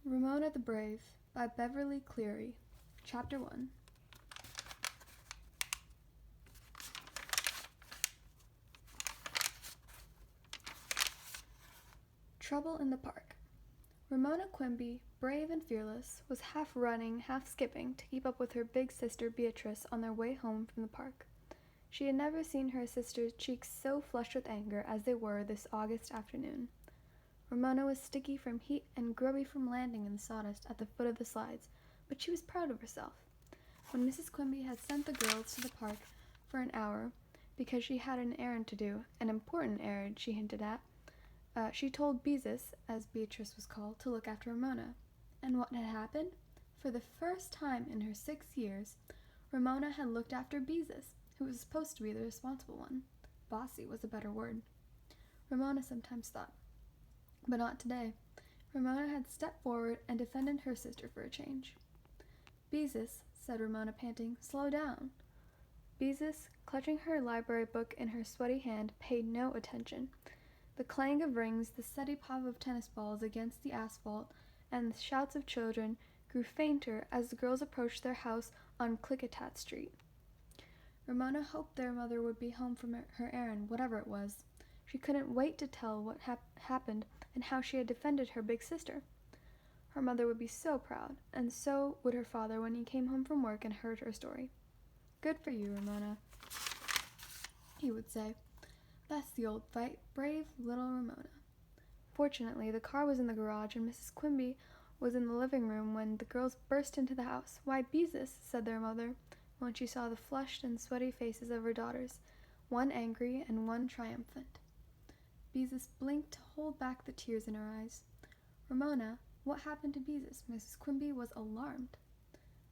Ramona the Brave by Beverly Cleary. Chapter 1. Trouble in the Park. Ramona Quimby, brave and fearless, was half running, half skipping to keep up with her big sister Beatrice on their way home from the park. She had never seen her sister's cheeks so flushed with anger as they were this August afternoon. Ramona was sticky from heat and grubby from landing in the sawdust at the foot of the slides, but she was proud of herself. When Mrs. Quimby had sent the girls to the park for an hour, because she had an errand to do, an important errand, she hinted at, she told Beezus, as Beatrice was called, to look after Ramona. And what had happened? For the first time in her 6 years, Ramona had looked after Beezus, who was supposed to be the responsible one. Bossy was a better word, Ramona sometimes thought. But not today. Ramona had stepped forward and defended her sister for a change. Beezus, said Ramona, panting, slow down. Beezus, clutching her library book in her sweaty hand, paid no attention. The clang of rings, the steady pop of tennis balls against the asphalt, and the shouts of children grew fainter as the girls approached their house on Klickitat Street. Ramona hoped their mother would be home from her errand, whatever it was. She couldn't wait to tell what happened and how she had defended her big sister. Her mother would be so proud, and so would her father when he came home from work and heard her story. Good for you, Ramona, he would say. That's the old fight, brave little Ramona. Fortunately, the car was in the garage and Mrs. Quimby was in the living room when the girls burst into the house. Why, Beezus, said their mother, when she saw the flushed and sweaty faces of her daughters, one angry and one triumphant. Beezus blinked to hold back the tears in her eyes. Ramona, what happened to Beezus? Mrs. Quimby was alarmed.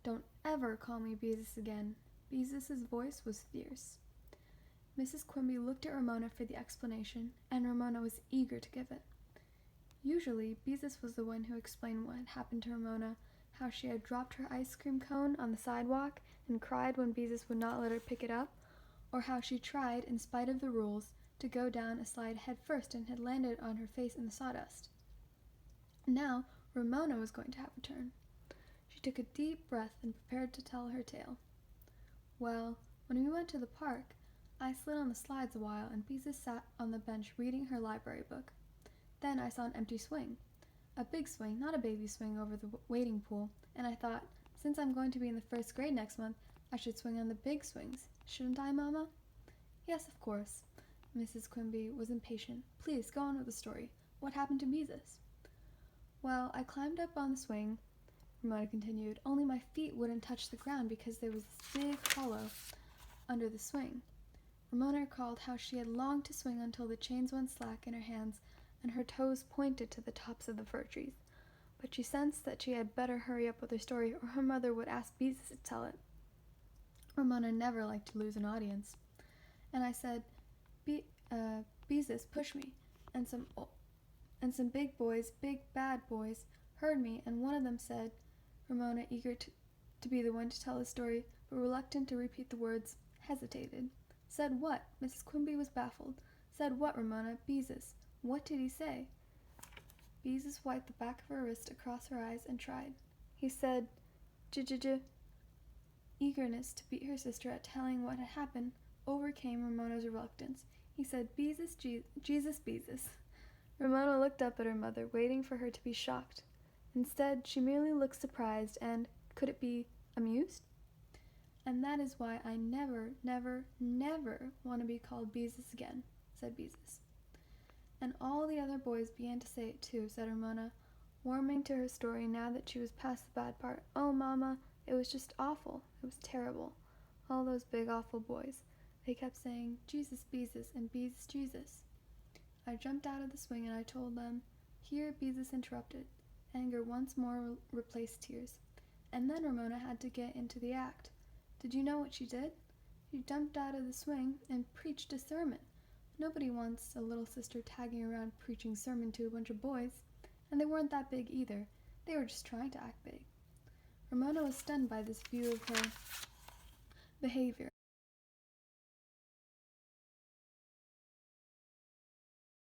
Don't ever call me Beezus again. Beezus's voice was fierce. Mrs. Quimby looked at Ramona for the explanation, and Ramona was eager to give it. Usually, Beezus was the one who explained what had happened to Ramona, how she had dropped her ice cream cone on the sidewalk and cried when Beezus would not let her pick it up, or how she tried, in spite of the rules, to go down a slide head first and had landed on her face in the sawdust. Now, Ramona was going to have a turn. She took a deep breath and prepared to tell her tale. Well, when we went to the park, I slid on the slides a while and Beezus sat on the bench reading her library book. Then I saw an empty swing. A big swing, not a baby swing over the wading pool, and I thought, since I'm going to be in the 1st grade next month, I should swing on the big swings. Shouldn't I, Mama? Yes, of course. Mrs. Quimby was impatient. Please, go on with the story. What happened to Beezus? Well, I climbed up on the swing, Ramona continued, only my feet wouldn't touch the ground because there was this big hollow under the swing. Ramona recalled how she had longed to swing until the chains went slack in her hands and her toes pointed to the tops of the fir trees. But she sensed that she had better hurry up with her story or her mother would ask Beezus to tell it. Ramona never liked to lose an audience. And I said, Beezus, push me. And some big boys, big bad boys, heard me, and one of them said, Ramona, eager to be the one to tell the story, but reluctant to repeat the words, hesitated. Said what? Mrs. Quimby was baffled. Said what, Ramona? Beezus. What did he say? Beezus wiped the back of her wrist across her eyes and tried. He said, J. Eagerness to beat her sister at telling what had happened overcame Ramona's reluctance. He said, Beezus, Jesus, Beezus. Ramona looked up at her mother, waiting for her to be shocked. Instead, she merely looked surprised and, could it be, amused? And that is why I never, never, never want to be called Beezus again, said Beezus. And all the other boys began to say it too, said Ramona, warming to her story now that she was past the bad part. Oh, Mama, it was just awful. It was terrible. All those big awful boys. They kept saying, Jesus, Beezus, and Beezus, Jesus. I jumped out of the swing and I told them. Here Beezus interrupted. Anger once more replaced tears. And then Ramona had to get into the act. Did you know what she did? She jumped out of the swing and preached a sermon. Nobody wants a little sister tagging around preaching sermon to a bunch of boys. And they weren't that big either. They were just trying to act big. Ramona was stunned by this view of her behavior.